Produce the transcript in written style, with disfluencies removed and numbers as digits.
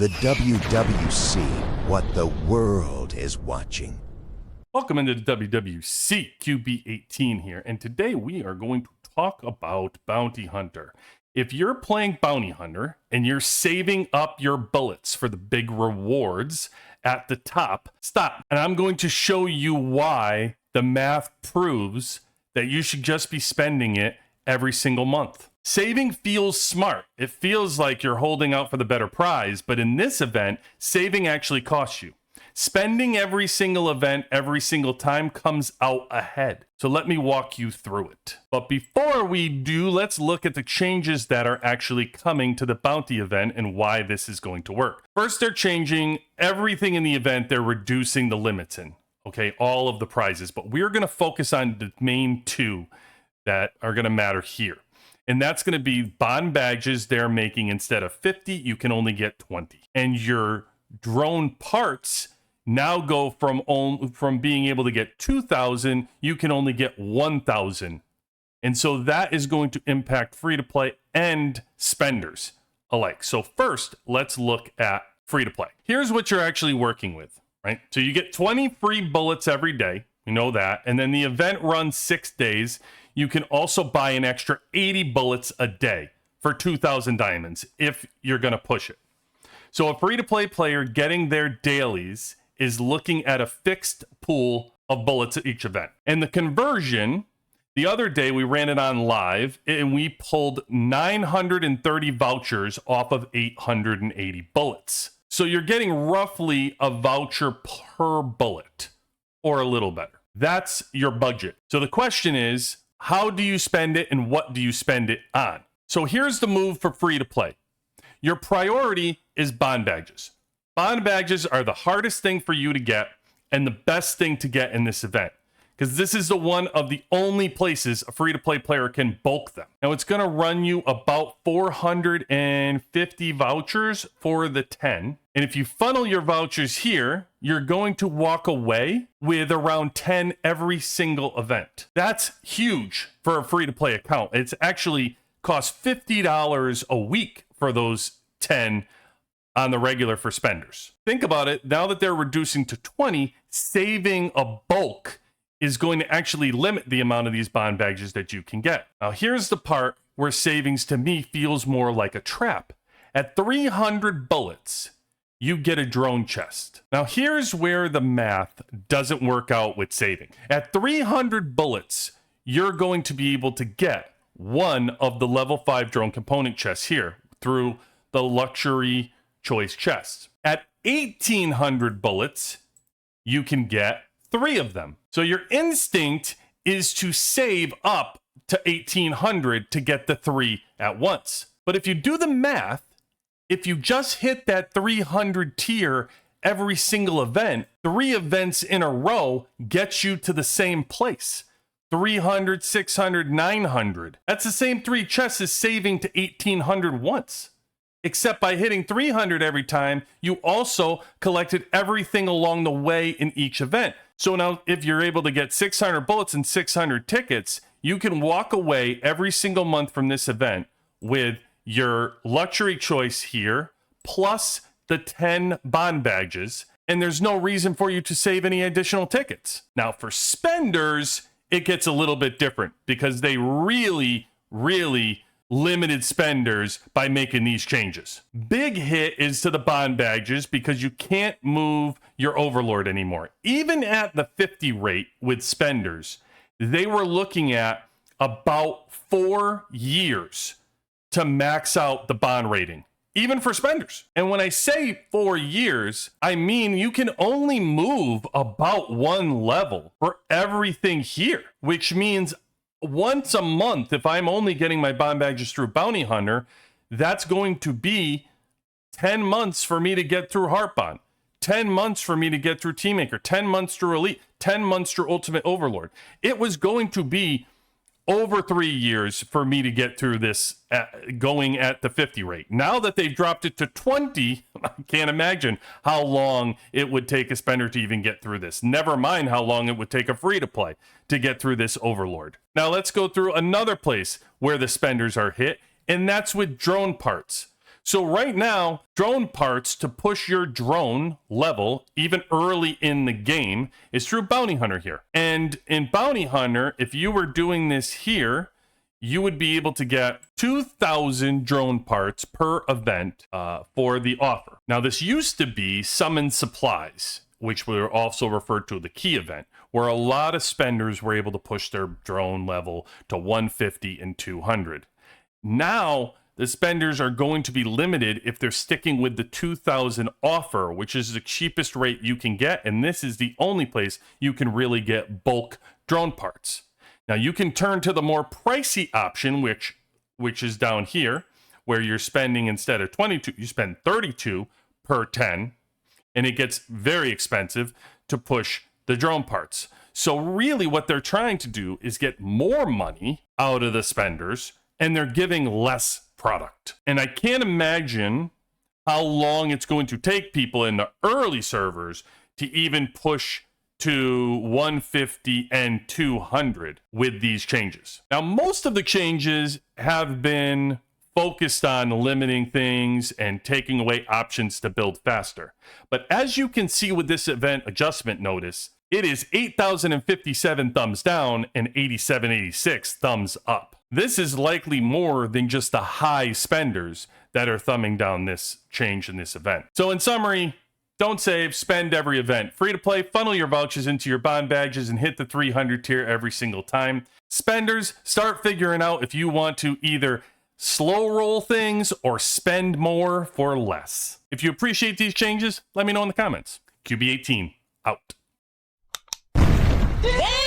The WWC, what the world is watching. Welcome into the WWC, QB18 here, and today we are going to talk about Bounty Hunter. If you're playing Bounty Hunter and you're saving up your bullets for the big rewards at the top, stop. And I'm going to show you why the math proves that you should just be spending it every single month. Saving feels smart. It feels like you're holding out for the better prize, but in this event, saving actually costs you. Spending every single event, every single time comes out ahead. So let me walk you through it. But before we do, let's look at the changes that are actually coming to the bounty event and why this is going to work. First, they're changing everything in the event. They're reducing the limits in, okay, all of the prizes. But we're going to focus on the main two that are going to matter here. And that's going to be bond badges they're making. Instead of 50, you can only get 20. And your drone parts now go from being able to get 2,000, you can only get 1,000. And so that is going to impact free-to-play and spenders alike. So first, let's look at free-to-play. Here's what you're actually working with, right? So you get 20 free bullets every day. You know that. And then the event runs 6 days. You can also buy an extra 80 bullets a day for 2,000 diamonds if you're going to push it. So a free-to-play player getting their dailies is looking at a fixed pool of bullets at each event. And the conversion, the other day we ran it on live and we pulled 930 vouchers off of 880 bullets. So you're getting roughly a voucher per bullet or a little better. That's your budget. So the question is, how do you spend it and what do you spend it on? So here's the move for free to play. Your priority is bond badges. Bond badges are the hardest thing for you to get and the best thing to get in this event, because this is the one of the only places a free-to-play player can bulk them. Now, it's going to run you about 450 vouchers for the 10. And if you funnel your vouchers here, you're going to walk away with around 10 every single event. That's huge for a free-to-play account. It's actually costs $50 a week for those 10 on the regular for spenders. Think about it. Now that they're reducing to 20, saving a bulk is going to actually limit the amount of these bond badges that you can get. Now, here's the part where savings to me feels more like a trap. At 300 bullets, you get a drone chest. Now, here's where the math doesn't work out with saving. At 300 bullets, you're going to be able to get one of the level 5 drone component chests here through the luxury choice chests. At 1,800 bullets, you can get 3 of them. So your instinct is to save up to 1,800 to get the 3 at once. But if you do the math, if you just hit that 300 tier every single event, 3 events in a row gets you to the same place. 300, 600, 900. That's the same 3 chests as saving to 1,800 once. Except by hitting 300 every time, you also collected everything along the way in each event. So now if you're able to get 600 bullets and 600 tickets, you can walk away every single month from this event with your luxury choice here, plus the 10 bond badges, and there's no reason for you to save any additional tickets. Now for spenders, it gets a little bit different because they really limited spenders by making these changes. Big hit is to the bond badges because you can't move your Overlord anymore. Even at the 50 rate with spenders, they were looking at about 4 years to max out the bond rating, even for spenders. And when I say 4 years, I mean you can only move about 1 level for everything here, which means once a month, if I'm only getting my bond badges through Bounty Hunter, that's going to be 10 months for me to get through Heartbond, 10 months for me to get through Teammaker, 10 months through Elite, 10 months through Ultimate Overlord. It was going to be over 3 years for me to get through this going at the 50 rate. Now that they've dropped it to 20, I can't imagine how long it would take a spender to even get through this. Never mind how long it would take a free to play to get through this Overlord. Now let's go through another place where the spenders are hit, and that's with drone parts. So right now, drone parts to push your drone level, even early in the game, is through Bounty Hunter here. And in Bounty Hunter, if you were doing this here, you would be able to get 2,000 drone parts per event for the offer. Now, this used to be Summon Supplies, which were also referred to the key event, where a lot of spenders were able to push their drone level to 150 and 200. Now, the spenders are going to be limited if they're sticking with the 2,000 offer, which is the cheapest rate you can get, and this is the only place you can really get bulk drone parts. Now, you can turn to the more pricey option, which is down here, where you're spending, instead of 22, you spend 32 per 10, and it gets very expensive to push the drone parts. So really what they're trying to do is get more money out of the spenders, and they're giving less product. And I can't imagine how long it's going to take people in the early servers to even push to 150 and 200 with these changes. Now, most of the changes have been focused on limiting things and taking away options to build faster. But as you can see with this event adjustment notice, it is 8,057 thumbs down and 8,786 thumbs up. This is likely more than just the high spenders that are thumbing down this change in this event. So in summary, don't save, spend every event. Free to play, funnel your vouchers into your bond badges and hit the 300 tier every single time. Spenders, start figuring out if you want to either slow roll things or spend more for less. If you appreciate these changes, let me know in the comments. QB18 out. Yeah!